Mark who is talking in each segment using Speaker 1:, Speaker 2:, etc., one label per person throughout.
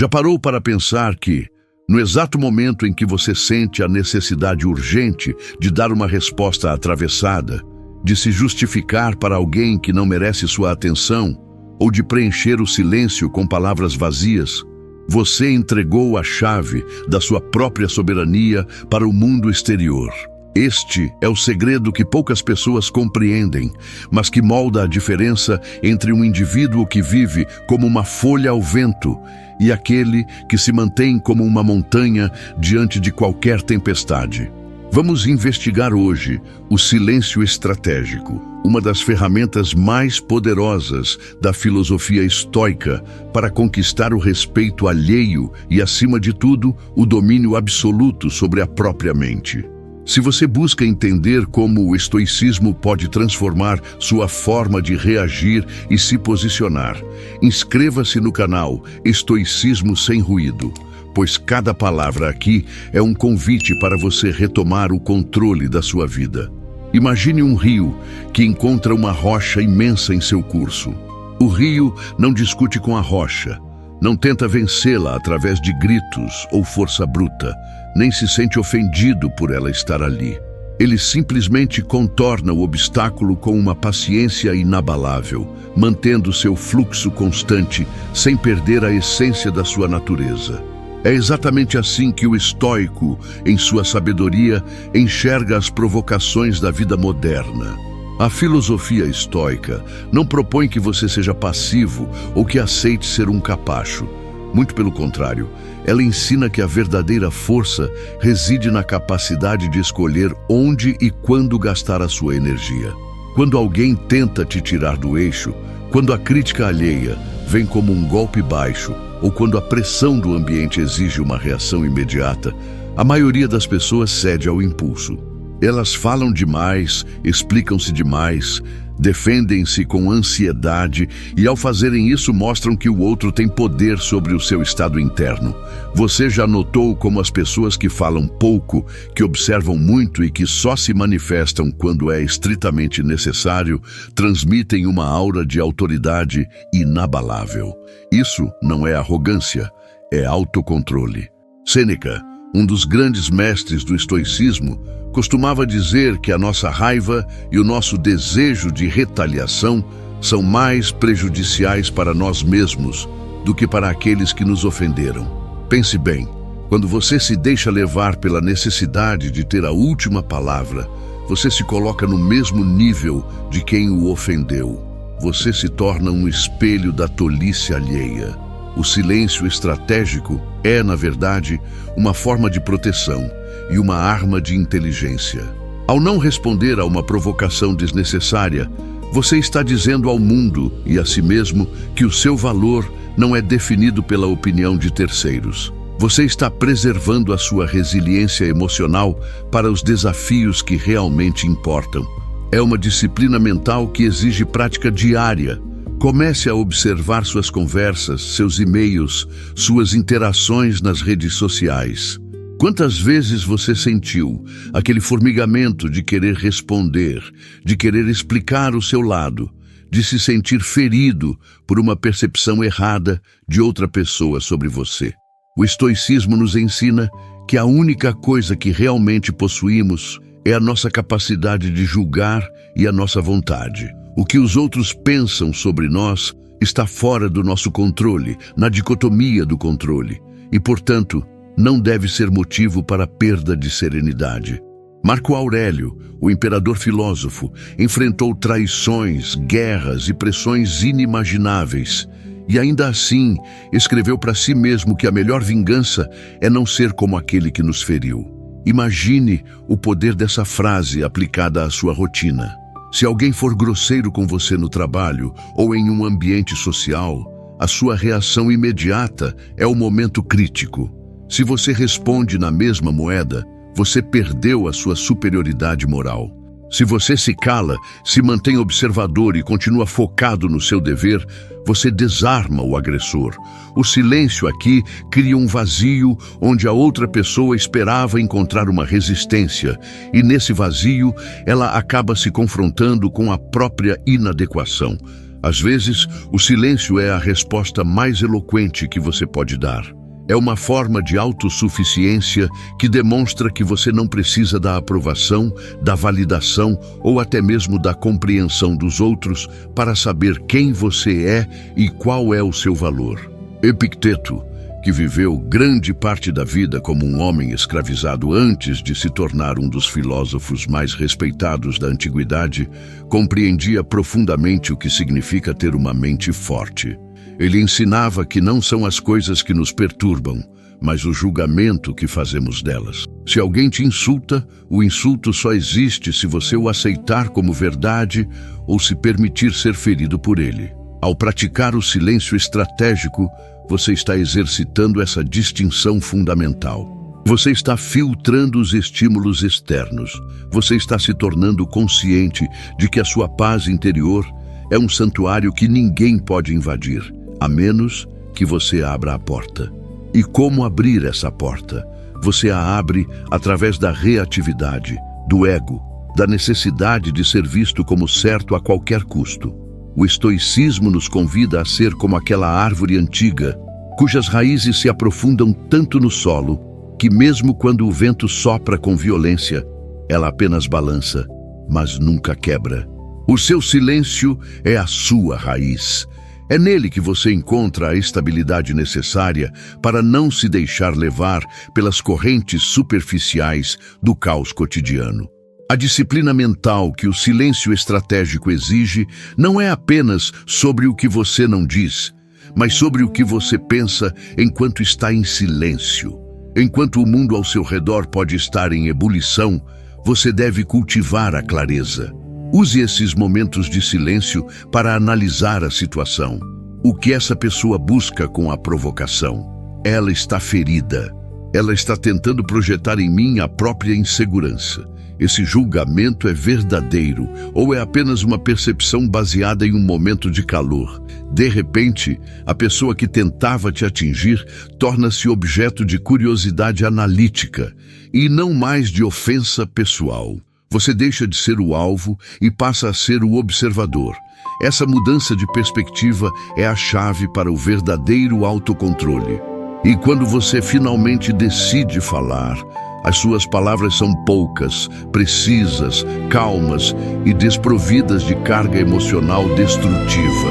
Speaker 1: Já parou para pensar que, no exato momento em que você sente a necessidade urgente de dar uma resposta atravessada, de se justificar para alguém que não merece sua atenção, ou de preencher o silêncio com palavras vazias, você entregou a chave da sua própria soberania para o mundo exterior. Este é o segredo que poucas pessoas compreendem, mas que molda a diferença entre um indivíduo que vive como uma folha ao vento e aquele que se mantém como uma montanha diante de qualquer tempestade. Vamos investigar hoje o silêncio estratégico, uma das ferramentas mais poderosas da filosofia estoica para conquistar o respeito alheio e, acima de tudo, o domínio absoluto sobre a própria mente. Se você busca entender como o estoicismo pode transformar sua forma de reagir e se posicionar, inscreva-se no canal Estoicismo Sem Ruído, pois cada palavra aqui é um convite para você retomar o controle da sua vida. Imagine um rio que encontra uma rocha imensa em seu curso. O rio não discute com a rocha, não tenta vencê-la através de gritos ou força bruta, nem se sente ofendido por ela estar ali. Ele simplesmente contorna o obstáculo com uma paciência inabalável, mantendo seu fluxo constante sem perder a essência da sua natureza. É exatamente assim que o estoico, em sua sabedoria, enxerga as provocações da vida moderna. A filosofia estoica não propõe que você seja passivo ou que aceite ser um capacho. Muito pelo contrário, ela ensina que a verdadeira força reside na capacidade de escolher onde e quando gastar a sua energia. Quando alguém tenta te tirar do eixo, quando a crítica alheia vem como um golpe baixo, ou quando a pressão do ambiente exige uma reação imediata, a maioria das pessoas cede ao impulso. Elas falam demais, explicam-se demais, defendem-se com ansiedade e, ao fazerem isso, mostram que o outro tem poder sobre o seu estado interno. Você já notou como as pessoas que falam pouco, que observam muito e que só se manifestam quando é estritamente necessário, transmitem uma aura de autoridade inabalável? Isso não é arrogância, é autocontrole. Sêneca, um dos grandes mestres do estoicismo, costumava dizer que a nossa raiva e o nosso desejo de retaliação são mais prejudiciais para nós mesmos do que para aqueles que nos ofenderam. Pense bem, quando você se deixa levar pela necessidade de ter a última palavra, você se coloca no mesmo nível de quem o ofendeu. Você se torna um espelho da tolice alheia. O silêncio estratégico é, na verdade, uma forma de proteção e uma arma de inteligência. Ao não responder a uma provocação desnecessária, você está dizendo ao mundo e a si mesmo que o seu valor não é definido pela opinião de terceiros. Você está preservando a sua resiliência emocional para os desafios que realmente importam. É uma disciplina mental que exige prática diária. Comece a observar suas conversas, seus e-mails, suas interações nas redes sociais. Quantas vezes você sentiu aquele formigamento de querer responder, de querer explicar o seu lado, de se sentir ferido por uma percepção errada de outra pessoa sobre você? O estoicismo nos ensina que a única coisa que realmente possuímos é a nossa capacidade de julgar e a nossa vontade. O que os outros pensam sobre nós está fora do nosso controle, na dicotomia do controle, e, portanto, não deve ser motivo para perda de serenidade. Marco Aurélio, o imperador filósofo, enfrentou traições, guerras e pressões inimagináveis, e ainda assim escreveu para si mesmo que a melhor vingança é não ser como aquele que nos feriu. Imagine o poder dessa frase aplicada à sua rotina. Se alguém for grosseiro com você no trabalho ou em um ambiente social, a sua reação imediata é o momento crítico. Se você responde na mesma moeda, você perdeu a sua superioridade moral. Se você se cala, se mantém observador e continua focado no seu dever, você desarma o agressor. O silêncio aqui cria um vazio onde a outra pessoa esperava encontrar uma resistência, e nesse vazio ela acaba se confrontando com a própria inadequação. Às vezes, o silêncio é a resposta mais eloquente que você pode dar. É uma forma de autossuficiência que demonstra que você não precisa da aprovação, da validação ou até mesmo da compreensão dos outros para saber quem você é e qual é o seu valor. Epicteto, que viveu grande parte da vida como um homem escravizado antes de se tornar um dos filósofos mais respeitados da antiguidade, compreendia profundamente o que significa ter uma mente forte. Ele ensinava que não são as coisas que nos perturbam, mas o julgamento que fazemos delas. Se alguém te insulta, o insulto só existe se você o aceitar como verdade ou se permitir ser ferido por ele. Ao praticar o silêncio estratégico, você está exercitando essa distinção fundamental. Você está filtrando os estímulos externos. Você está se tornando consciente de que a sua paz interior é um santuário que ninguém pode invadir, a menos que você abra a porta. E como abrir essa porta? Você a abre através da reatividade, do ego, da necessidade de ser visto como certo a qualquer custo. O estoicismo nos convida a ser como aquela árvore antiga, cujas raízes se aprofundam tanto no solo, que mesmo quando o vento sopra com violência, ela apenas balança, mas nunca quebra. O seu silêncio é a sua raiz. É nele que você encontra a estabilidade necessária para não se deixar levar pelas correntes superficiais do caos cotidiano. A disciplina mental que o silêncio estratégico exige não é apenas sobre o que você não diz, mas sobre o que você pensa enquanto está em silêncio. Enquanto o mundo ao seu redor pode estar em ebulição, você deve cultivar a clareza. Use esses momentos de silêncio para analisar a situação. O que essa pessoa busca com a provocação? Ela está ferida. Ela está tentando projetar em mim a própria insegurança. Esse julgamento é verdadeiro ou é apenas uma percepção baseada em um momento de calor? De repente, a pessoa que tentava te atingir torna-se objeto de curiosidade analítica e não mais de ofensa pessoal. Você deixa de ser o alvo e passa a ser o observador. Essa mudança de perspectiva é a chave para o verdadeiro autocontrole. E quando você finalmente decide falar, as suas palavras são poucas, precisas, calmas e desprovidas de carga emocional destrutiva.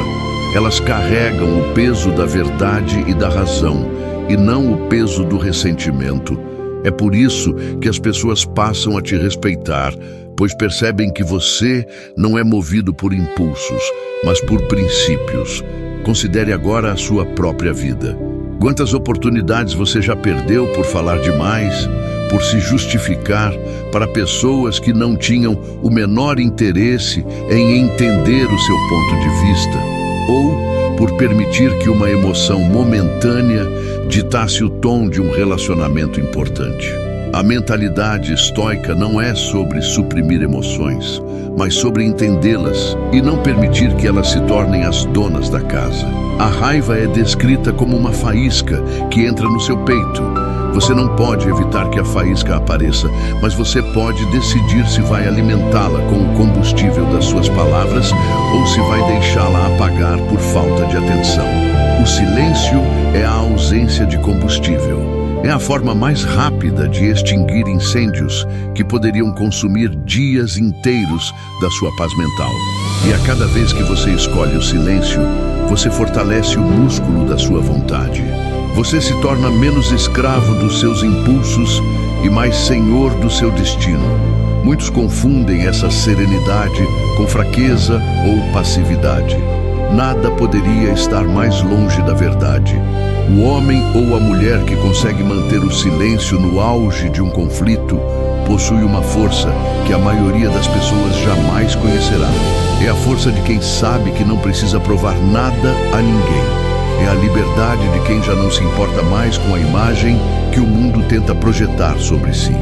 Speaker 1: Elas carregam o peso da verdade e da razão, e não o peso do ressentimento. É por isso que as pessoas passam a te respeitar, pois percebem que você não é movido por impulsos, mas por princípios. Considere agora a sua própria vida. Quantas oportunidades você já perdeu por falar demais, por se justificar para pessoas que não tinham o menor interesse em entender o seu ponto de vista, ou por permitir que uma emoção momentânea ditasse o tom de um relacionamento importante. A mentalidade estoica não é sobre suprimir emoções, mas sobre entendê-las e não permitir que elas se tornem as donas da casa. A raiva é descrita como uma faísca que entra no seu peito. Você não pode evitar que a faísca apareça, mas você pode decidir se vai alimentá-la com o combustível das suas palavras ou se vai deixá-la apagar por falta de atenção. O silêncio é a ausência de combustível. É a forma mais rápida de extinguir incêndios que poderiam consumir dias inteiros da sua paz mental. E a cada vez que você escolhe o silêncio, você fortalece o músculo da sua vontade. Você se torna menos escravo dos seus impulsos e mais senhor do seu destino. Muitos confundem essa serenidade com fraqueza ou passividade. Nada poderia estar mais longe da verdade. O homem ou a mulher que consegue manter o silêncio no auge de um conflito possui uma força que a maioria das pessoas jamais conhecerá. É a força de quem sabe que não precisa provar nada a ninguém. É a liberdade de quem já não se importa mais com a imagem que o mundo tenta projetar sobre si.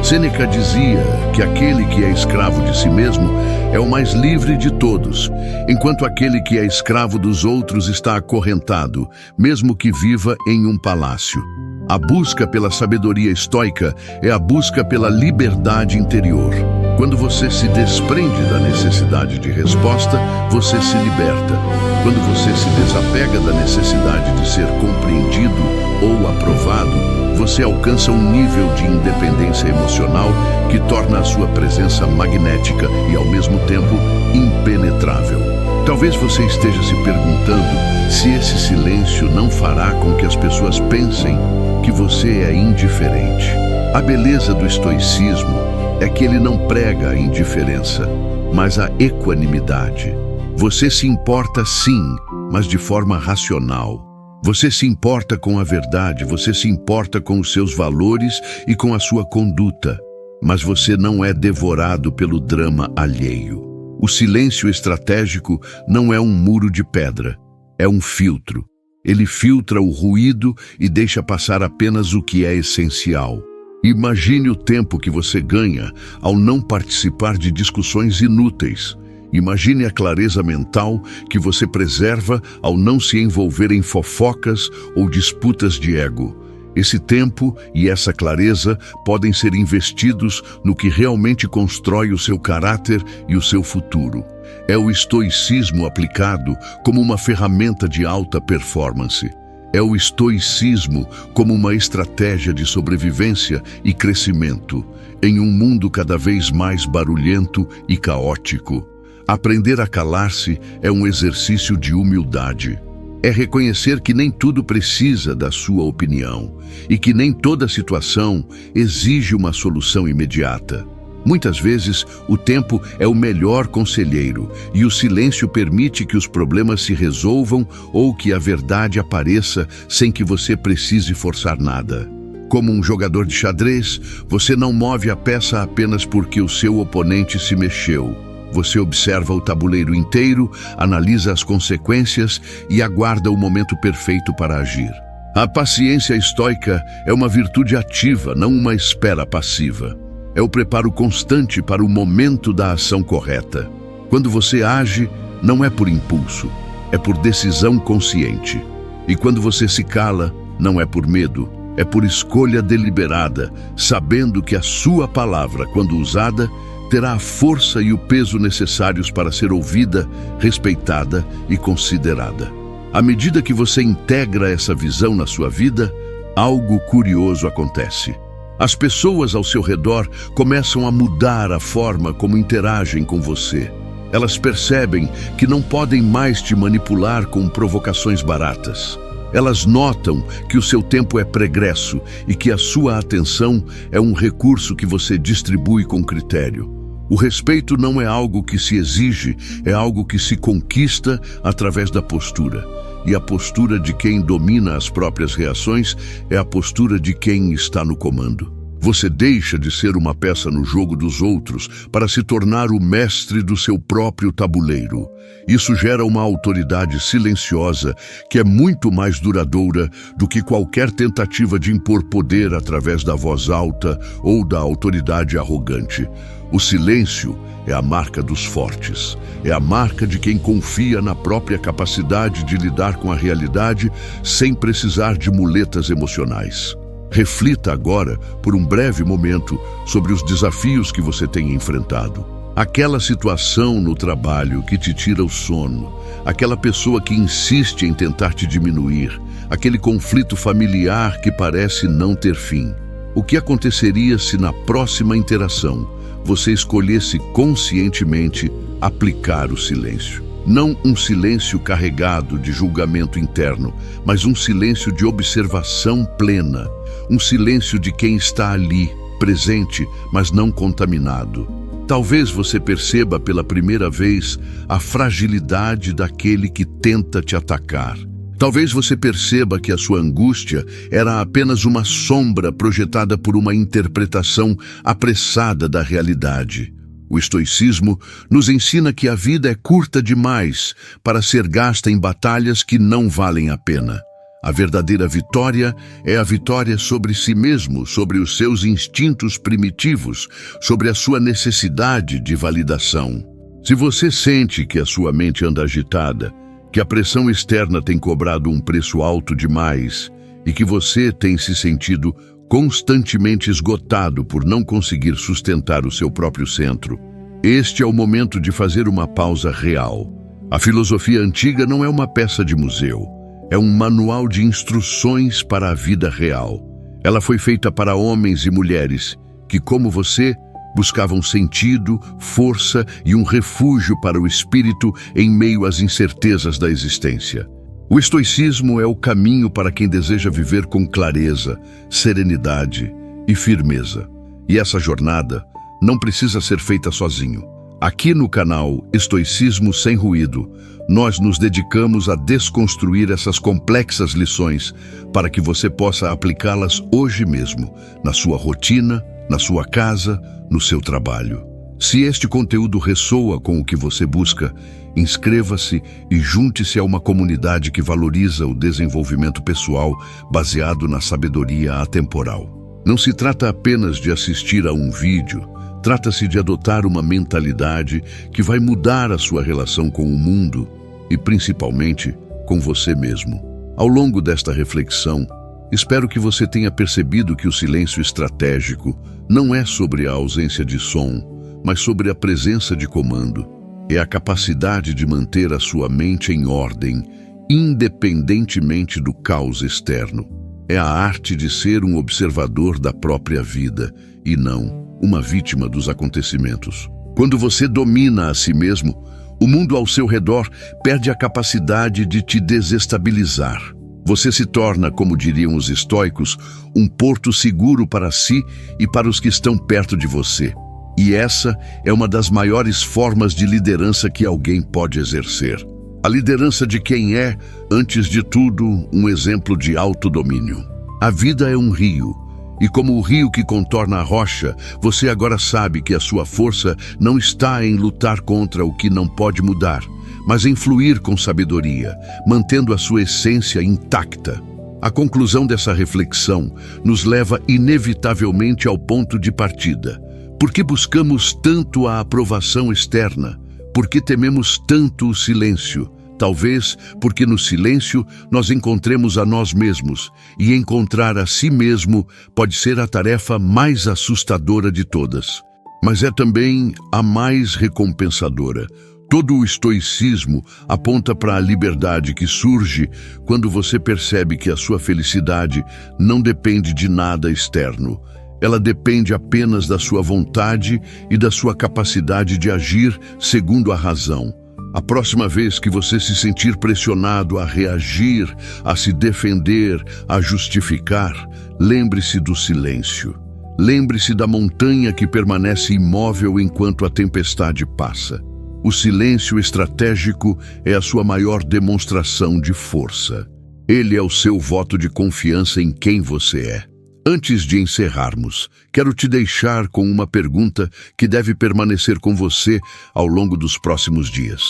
Speaker 1: Sêneca dizia que aquele que é escravo de si mesmo é o mais livre de todos, enquanto aquele que é escravo dos outros está acorrentado, mesmo que viva em um palácio. A busca pela sabedoria estoica é a busca pela liberdade interior. Quando você se desprende da necessidade de resposta, você se liberta. Quando você se desapega da necessidade de ser compreendido ou aprovado, você alcança um nível de independência emocional que torna a sua presença magnética e, ao mesmo tempo, impenetrável. Talvez você esteja se perguntando se esse silêncio não fará com que as pessoas pensem que você é indiferente. A beleza do estoicismo é que ele não prega a indiferença, mas a equanimidade. Você se importa sim, mas de forma racional. Você se importa com a verdade, você se importa com os seus valores e com a sua conduta, mas você não é devorado pelo drama alheio. O silêncio estratégico não é um muro de pedra, é um filtro. Ele filtra o ruído e deixa passar apenas o que é essencial. Imagine o tempo que você ganha ao não participar de discussões inúteis. Imagine a clareza mental que você preserva ao não se envolver em fofocas ou disputas de ego. Esse tempo e essa clareza podem ser investidos no que realmente constrói o seu caráter e o seu futuro. É o estoicismo aplicado como uma ferramenta de alta performance. É o estoicismo como uma estratégia de sobrevivência e crescimento em um mundo cada vez mais barulhento e caótico. Aprender a calar-se é um exercício de humildade. É reconhecer que nem tudo precisa da sua opinião e que nem toda situação exige uma solução imediata. Muitas vezes, o tempo é o melhor conselheiro e o silêncio permite que os problemas se resolvam ou que a verdade apareça sem que você precise forçar nada. Como um jogador de xadrez, você não move a peça apenas porque o seu oponente se mexeu. Você observa o tabuleiro inteiro, analisa as consequências e aguarda o momento perfeito para agir. A paciência estoica é uma virtude ativa, não uma espera passiva. É o preparo constante para o momento da ação correta. Quando você age, não é por impulso, é por decisão consciente. E quando você se cala, não é por medo, é por escolha deliberada, sabendo que a sua palavra, quando usada, terá a força e o peso necessários para ser ouvida, respeitada e considerada. À medida que você integra essa visão na sua vida, algo curioso acontece. As pessoas ao seu redor começam a mudar a forma como interagem com você. Elas percebem que não podem mais te manipular com provocações baratas. Elas notam que o seu tempo é pregresso e que a sua atenção é um recurso que você distribui com critério. O respeito não é algo que se exige, é algo que se conquista através da postura. E a postura de quem domina as próprias reações é a postura de quem está no comando. Você deixa de ser uma peça no jogo dos outros para se tornar o mestre do seu próprio tabuleiro. Isso gera uma autoridade silenciosa que é muito mais duradoura do que qualquer tentativa de impor poder através da voz alta ou da autoridade arrogante. O silêncio é a marca dos fortes, é a marca de quem confia na própria capacidade de lidar com a realidade sem precisar de muletas emocionais. Reflita agora, por um breve momento, sobre os desafios que você tem enfrentado. Aquela situação no trabalho que te tira o sono, aquela pessoa que insiste em tentar te diminuir, aquele conflito familiar que parece não ter fim. O que aconteceria se na próxima interação você escolhesse conscientemente aplicar o silêncio? Não um silêncio carregado de julgamento interno, mas um silêncio de observação plena. Um silêncio de quem está ali, presente, mas não contaminado. Talvez você perceba pela primeira vez a fragilidade daquele que tenta te atacar. Talvez você perceba que a sua angústia era apenas uma sombra projetada por uma interpretação apressada da realidade. O estoicismo nos ensina que a vida é curta demais para ser gasta em batalhas que não valem a pena. A verdadeira vitória é a vitória sobre si mesmo, sobre os seus instintos primitivos, sobre a sua necessidade de validação. Se você sente que a sua mente anda agitada, que a pressão externa tem cobrado um preço alto demais e que você tem se sentido constantemente esgotado por não conseguir sustentar o seu próprio centro. Este é o momento de fazer uma pausa real. A filosofia antiga não é uma peça de museu, é um manual de instruções para a vida real. Ela foi feita para homens e mulheres que, como você, buscavam sentido, força e um refúgio para o espírito em meio às incertezas da existência. O estoicismo é o caminho para quem deseja viver com clareza, serenidade e firmeza. E essa jornada não precisa ser feita sozinho. Aqui no canal Estoicismo Sem Ruído, nós nos dedicamos a desconstruir essas complexas lições para que você possa aplicá-las hoje mesmo, na sua rotina, na sua casa, no seu trabalho. Se este conteúdo ressoa com o que você busca, inscreva-se e junte-se a uma comunidade que valoriza o desenvolvimento pessoal baseado na sabedoria atemporal. Não se trata apenas de assistir a um vídeo, trata-se de adotar uma mentalidade que vai mudar a sua relação com o mundo e, principalmente, com você mesmo. Ao longo desta reflexão, espero que você tenha percebido que o silêncio estratégico não é sobre a ausência de som, mas sobre a presença de comando. É a capacidade de manter a sua mente em ordem, independentemente do caos externo. É a arte de ser um observador da própria vida e não uma vítima dos acontecimentos. Quando você domina a si mesmo, o mundo ao seu redor perde a capacidade de te desestabilizar. Você se torna, como diriam os estoicos, um porto seguro para si e para os que estão perto de você. E essa é uma das maiores formas de liderança que alguém pode exercer. A liderança de quem é, antes de tudo, um exemplo de autodomínio. A vida é um rio, e como o rio que contorna a rocha, você agora sabe que a sua força não está em lutar contra o que não pode mudar, mas em fluir com sabedoria, mantendo a sua essência intacta. A conclusão dessa reflexão nos leva inevitavelmente ao ponto de partida. Por que buscamos tanto a aprovação externa? Por que tememos tanto o silêncio? Talvez porque no silêncio nós encontremos a nós mesmos, e encontrar a si mesmo pode ser a tarefa mais assustadora de todas. Mas é também a mais recompensadora. Todo o estoicismo aponta para a liberdade que surge quando você percebe que a sua felicidade não depende de nada externo. Ela depende apenas da sua vontade e da sua capacidade de agir segundo a razão. A próxima vez que você se sentir pressionado a reagir, a se defender, a justificar, lembre-se do silêncio. Lembre-se da montanha que permanece imóvel enquanto a tempestade passa. O silêncio estratégico é a sua maior demonstração de força. Ele é o seu voto de confiança em quem você é. Antes de encerrarmos, quero te deixar com uma pergunta que deve permanecer com você ao longo dos próximos dias.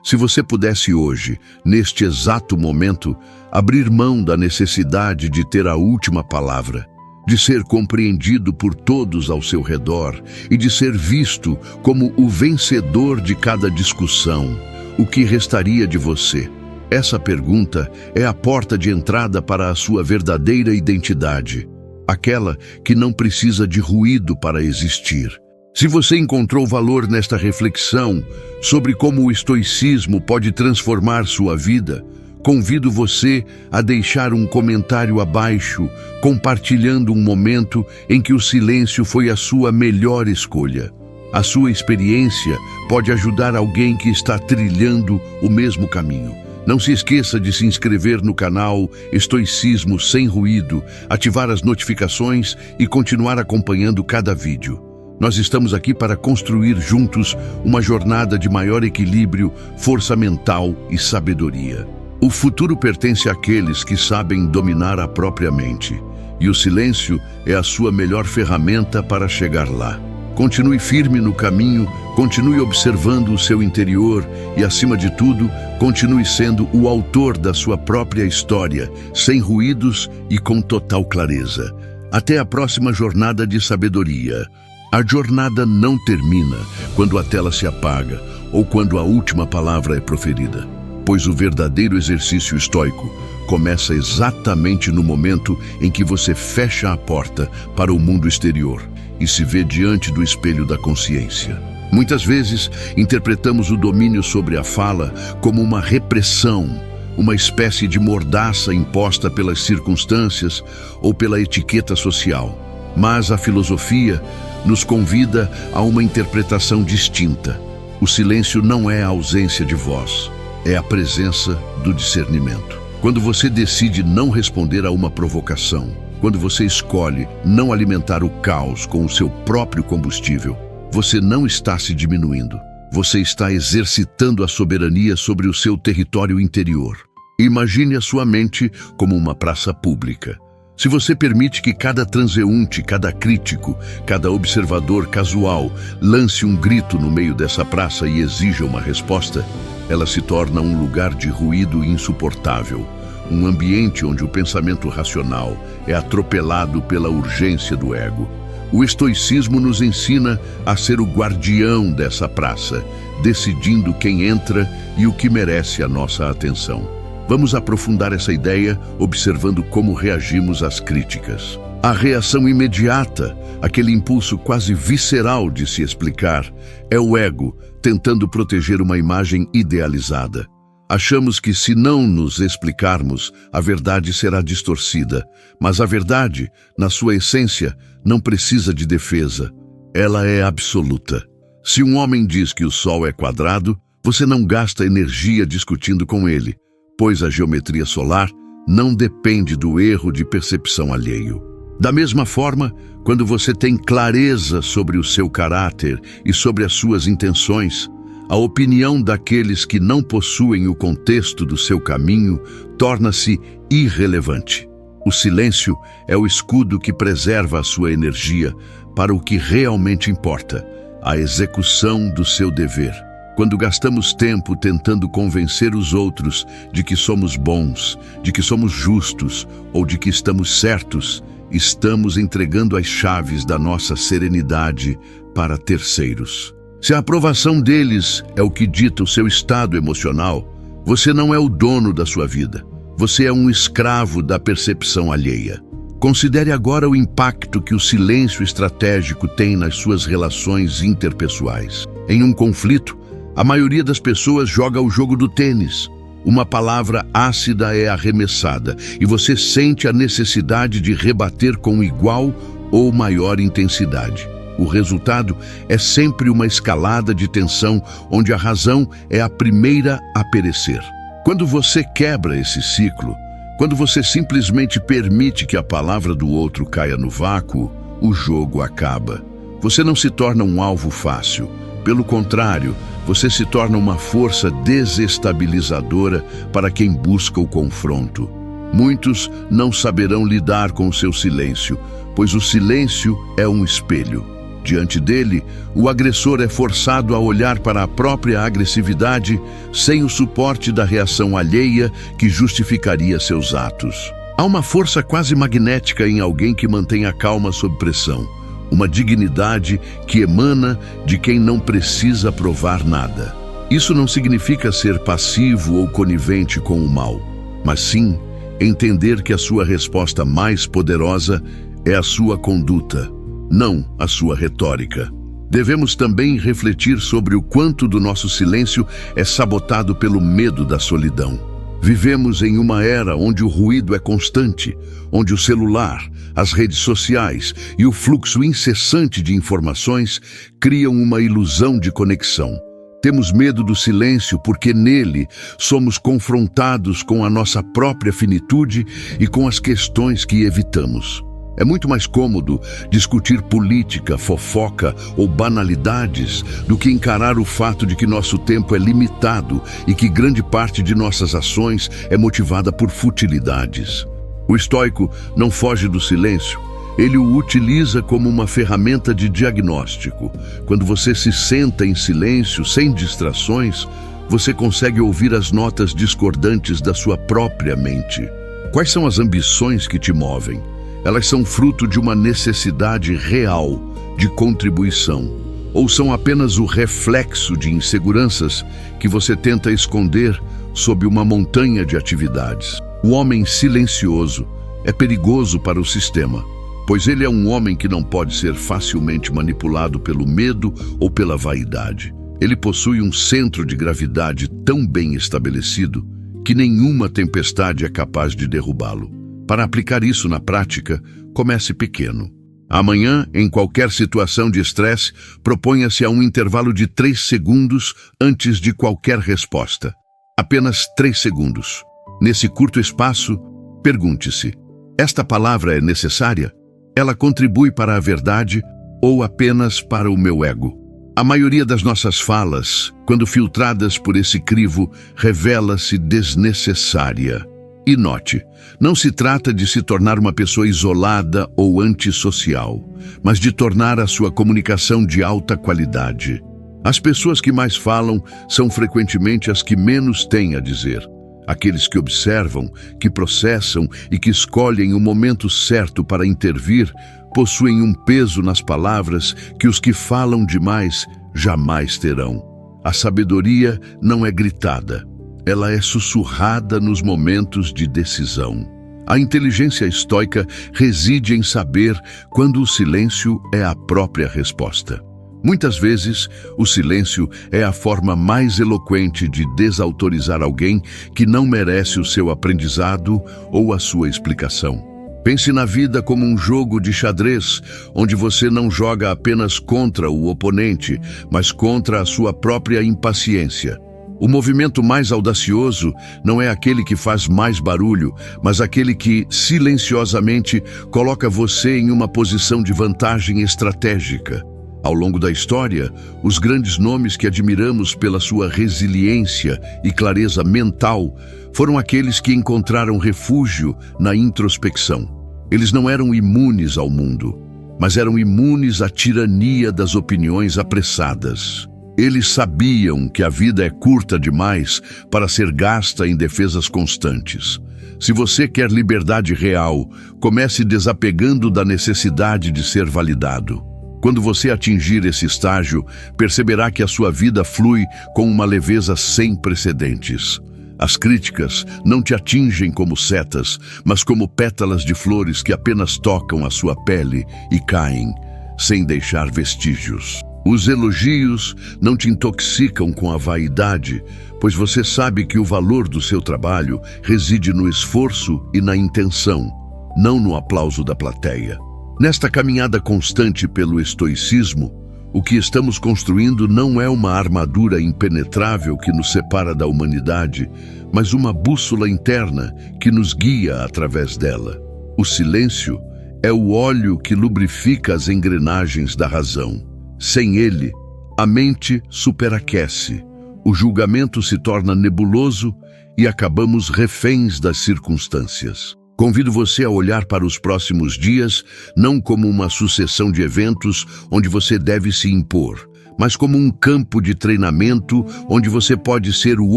Speaker 1: Se você pudesse hoje, neste exato momento, abrir mão da necessidade de ter a última palavra, de ser compreendido por todos ao seu redor e de ser visto como o vencedor de cada discussão, o que restaria de você? Essa pergunta é a porta de entrada para a sua verdadeira identidade. Aquela que não precisa de ruído para existir. Se você encontrou valor nesta reflexão sobre como o estoicismo pode transformar sua vida, convido você a deixar um comentário abaixo, compartilhando um momento em que o silêncio foi a sua melhor escolha. A sua experiência pode ajudar alguém que está trilhando o mesmo caminho. Não se esqueça de se inscrever no canal Estoicismo Sem Ruído, ativar as notificações e continuar acompanhando cada vídeo. Nós estamos aqui para construir juntos uma jornada de maior equilíbrio, força mental e sabedoria. O futuro pertence àqueles que sabem dominar a própria mente, e o silêncio é a sua melhor ferramenta para chegar lá. Continue firme no caminho, continue observando o seu interior e, acima de tudo, continue sendo o autor da sua própria história, sem ruídos e com total clareza. Até a próxima jornada de sabedoria. A jornada não termina quando a tela se apaga ou quando a última palavra é proferida, pois o verdadeiro exercício estoico começa exatamente no momento em que você fecha a porta para o mundo exterior e se vê diante do espelho da consciência. Muitas vezes, interpretamos o domínio sobre a fala como uma repressão, uma espécie de mordaça imposta pelas circunstâncias ou pela etiqueta social. Mas a filosofia nos convida a uma interpretação distinta. O silêncio não é a ausência de voz, é a presença do discernimento. Quando você decide não responder a uma provocação, quando você escolhe não alimentar o caos com o seu próprio combustível, você não está se diminuindo. Você está exercitando a soberania sobre o seu território interior. Imagine a sua mente como uma praça pública. Se você permite que cada transeunte, cada crítico, cada observador casual lance um grito no meio dessa praça e exija uma resposta, ela se torna um lugar de ruído insuportável, um ambiente onde o pensamento racional é atropelado pela urgência do ego. O estoicismo nos ensina a ser o guardião dessa praça, decidindo quem entra e o que merece a nossa atenção. Vamos aprofundar essa ideia observando como reagimos às críticas. A reação imediata, aquele impulso quase visceral de se explicar, é o ego tentando proteger uma imagem idealizada. Achamos que se não nos explicarmos, a verdade será distorcida, mas a verdade, na sua essência, não precisa de defesa. Ela é absoluta. Se um homem diz que o Sol é quadrado, você não gasta energia discutindo com ele, pois a geometria solar não depende do erro de percepção alheio. Da mesma forma, quando você tem clareza sobre o seu caráter e sobre as suas intenções, a opinião daqueles que não possuem o contexto do seu caminho torna-se irrelevante. O silêncio é o escudo que preserva a sua energia para o que realmente importa, a execução do seu dever. Quando gastamos tempo tentando convencer os outros de que somos bons, de que somos justos ou de que estamos certos, estamos entregando as chaves da nossa serenidade para terceiros. Se a aprovação deles é o que dita o seu estado emocional, você não é o dono da sua vida. Você é um escravo da percepção alheia. Considere agora o impacto que o silêncio estratégico tem nas suas relações interpessoais. Em um conflito, a maioria das pessoas joga o jogo do tênis. Uma palavra ácida é arremessada e você sente a necessidade de rebater com igual ou maior intensidade. O resultado é sempre uma escalada de tensão onde a razão é a primeira a perecer. Quando você quebra esse ciclo, quando você simplesmente permite que a palavra do outro caia no vácuo, o jogo acaba. Você não se torna um alvo fácil. Pelo contrário, você se torna uma força desestabilizadora para quem busca o confronto. Muitos não saberão lidar com o seu silêncio, pois o silêncio é um espelho. Diante dele, o agressor é forçado a olhar para a própria agressividade sem o suporte da reação alheia que justificaria seus atos. Há uma força quase magnética em alguém que mantém a calma sob pressão, uma dignidade que emana de quem não precisa provar nada. Isso não significa ser passivo ou conivente com o mal, mas sim entender que a sua resposta mais poderosa é a sua conduta, não a sua retórica. Devemos também refletir sobre o quanto do nosso silêncio é sabotado pelo medo da solidão. Vivemos em uma era onde o ruído é constante, onde o celular, as redes sociais e o fluxo incessante de informações criam uma ilusão de conexão. Temos medo do silêncio porque nele somos confrontados com a nossa própria finitude e com as questões que evitamos. É muito mais cômodo discutir política, fofoca ou banalidades do que encarar o fato de que nosso tempo é limitado e que grande parte de nossas ações é motivada por futilidades. O estoico não foge do silêncio, ele o utiliza como uma ferramenta de diagnóstico. Quando você se senta em silêncio, sem distrações, você consegue ouvir as notas discordantes da sua própria mente. Quais são as ambições que te movem? Elas são fruto de uma necessidade real de contribuição, ou são apenas o reflexo de inseguranças que você tenta esconder sob uma montanha de atividades? O homem silencioso é perigoso para o sistema, pois ele é um homem que não pode ser facilmente manipulado pelo medo ou pela vaidade. Ele possui um centro de gravidade tão bem estabelecido que nenhuma tempestade é capaz de derrubá-lo. Para aplicar isso na prática, comece pequeno. Amanhã, em qualquer situação de estresse, proponha-se a um intervalo de 3 segundos antes de qualquer resposta. Apenas 3 segundos. Nesse curto espaço, pergunte-se: esta palavra é necessária? Ela contribui para a verdade ou apenas para o meu ego? A maioria das nossas falas, quando filtradas por esse crivo, revela-se desnecessária. E note, não se trata de se tornar uma pessoa isolada ou antissocial, mas de tornar a sua comunicação de alta qualidade. As pessoas que mais falam são frequentemente as que menos têm a dizer. Aqueles que observam, que processam e que escolhem o momento certo para intervir, possuem um peso nas palavras que os que falam demais jamais terão. A sabedoria não é gritada, ela é sussurrada nos momentos de decisão. A inteligência estoica reside em saber quando o silêncio é a própria resposta. Muitas vezes, o silêncio é a forma mais eloquente de desautorizar alguém que não merece o seu aprendizado ou a sua explicação. Pense na vida como um jogo de xadrez, onde você não joga apenas contra o oponente, mas contra a sua própria impaciência. O movimento mais audacioso não é aquele que faz mais barulho, mas aquele que, silenciosamente, coloca você em uma posição de vantagem estratégica. Ao longo da história, os grandes nomes que admiramos pela sua resiliência e clareza mental foram aqueles que encontraram refúgio na introspecção. Eles não eram imunes ao mundo, mas eram imunes à tirania das opiniões apressadas. Eles sabiam que a vida é curta demais para ser gasta em defesas constantes. Se você quer liberdade real, comece desapegando da necessidade de ser validado. Quando você atingir esse estágio, perceberá que a sua vida flui com uma leveza sem precedentes. As críticas não te atingem como setas, mas como pétalas de flores que apenas tocam a sua pele e caem, sem deixar vestígios. Os elogios não te intoxicam com a vaidade, pois você sabe que o valor do seu trabalho reside no esforço e na intenção, não no aplauso da plateia. Nesta caminhada constante pelo estoicismo, o que estamos construindo não é uma armadura impenetrável que nos separa da humanidade, mas uma bússola interna que nos guia através dela. O silêncio é o óleo que lubrifica as engrenagens da razão. Sem ele, a mente superaquece, o julgamento se torna nebuloso e acabamos reféns das circunstâncias. Convido você a olhar para os próximos dias não como uma sucessão de eventos onde você deve se impor, mas como um campo de treinamento onde você pode ser o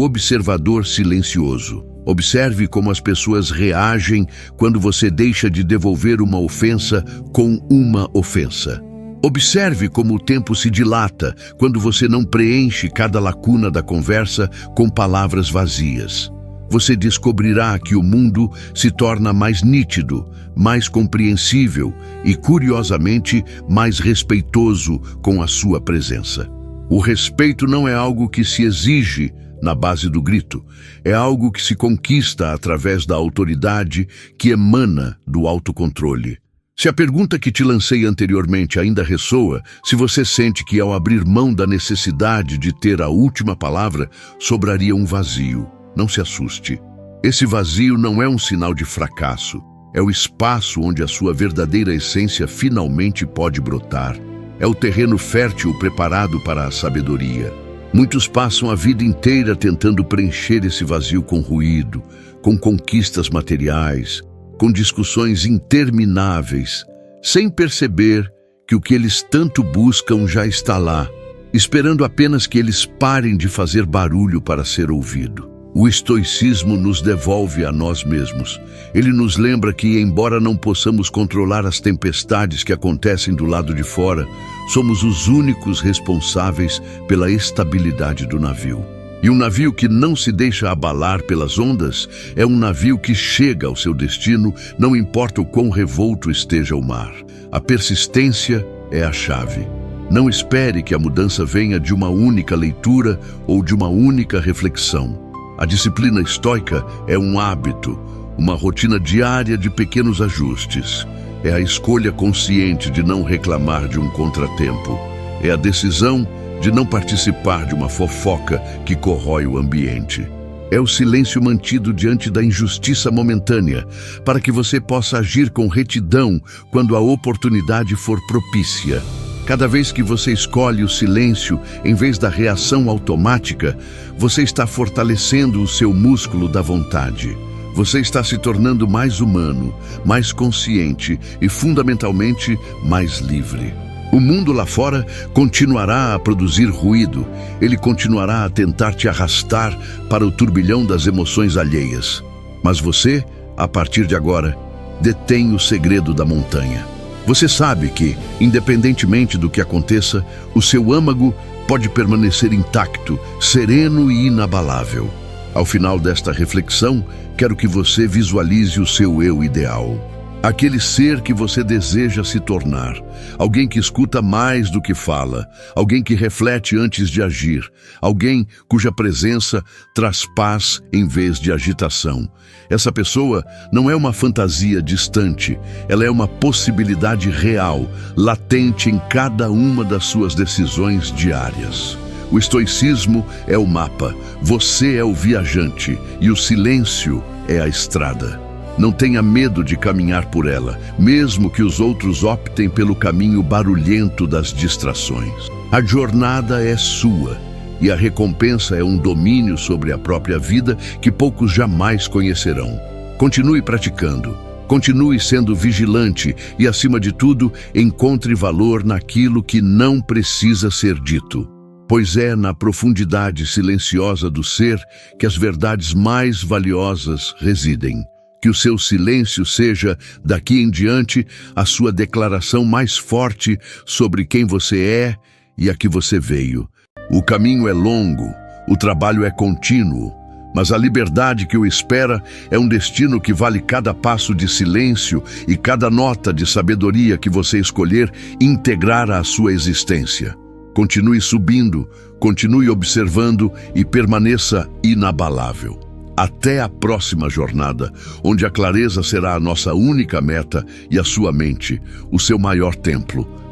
Speaker 1: observador silencioso. Observe como as pessoas reagem quando você deixa de devolver uma ofensa com uma ofensa. Observe como o tempo se dilata quando você não preenche cada lacuna da conversa com palavras vazias. Você descobrirá que o mundo se torna mais nítido, mais compreensível e, curiosamente, mais respeitoso com a sua presença. O respeito não é algo que se exige na base do grito, é algo que se conquista através da autoridade que emana do autocontrole. Se a pergunta que te lancei anteriormente ainda ressoa, se você sente que ao abrir mão da necessidade de ter a última palavra, sobraria um vazio. Não se assuste. Esse vazio não é um sinal de fracasso. É o espaço onde a sua verdadeira essência finalmente pode brotar. É o terreno fértil preparado para a sabedoria. Muitos passam a vida inteira tentando preencher esse vazio com ruído, com conquistas materiais, com discussões intermináveis, sem perceber que o que eles tanto buscam já está lá, esperando apenas que eles parem de fazer barulho para ser ouvido. O estoicismo nos devolve a nós mesmos. Ele nos lembra que, embora não possamos controlar as tempestades que acontecem do lado de fora, somos os únicos responsáveis pela estabilidade do navio. E um navio que não se deixa abalar pelas ondas é um navio que chega ao seu destino, não importa o quão revolto esteja o mar. A persistência é a chave. Não espere que a mudança venha de uma única leitura ou de uma única reflexão. A disciplina estoica é um hábito, uma rotina diária de pequenos ajustes. É a escolha consciente de não reclamar de um contratempo. É a decisão de não participar de uma fofoca que corrói o ambiente. É o silêncio mantido diante da injustiça momentânea, para que você possa agir com retidão quando a oportunidade for propícia. Cada vez que você escolhe o silêncio em vez da reação automática, você está fortalecendo o seu músculo da vontade. Você está se tornando mais humano, mais consciente e, fundamentalmente, mais livre. O mundo lá fora continuará a produzir ruído. Ele continuará a tentar te arrastar para o turbilhão das emoções alheias. Mas você, a partir de agora, detém o segredo da montanha. Você sabe que, independentemente do que aconteça, o seu âmago pode permanecer intacto, sereno e inabalável. Ao final desta reflexão, quero que você visualize o seu eu ideal. Aquele ser que você deseja se tornar. Alguém que escuta mais do que fala. Alguém que reflete antes de agir. Alguém cuja presença traz paz em vez de agitação. Essa pessoa não é uma fantasia distante. Ela é uma possibilidade real, latente em cada uma das suas decisões diárias. O estoicismo é o mapa, você é o viajante e o silêncio é a estrada. Não tenha medo de caminhar por ela, mesmo que os outros optem pelo caminho barulhento das distrações. A jornada é sua e a recompensa é um domínio sobre a própria vida que poucos jamais conhecerão. Continue praticando, continue sendo vigilante e, acima de tudo, encontre valor naquilo que não precisa ser dito. Pois é na profundidade silenciosa do ser que as verdades mais valiosas residem. Que o seu silêncio seja, daqui em diante, a sua declaração mais forte sobre quem você é e a que você veio. O caminho é longo, o trabalho é contínuo, mas a liberdade que o espera é um destino que vale cada passo de silêncio e cada nota de sabedoria que você escolher integrar à sua existência. Continue subindo, continue observando e permaneça inabalável. Até a próxima jornada, onde a clareza será a nossa única meta e a sua mente, o seu maior templo.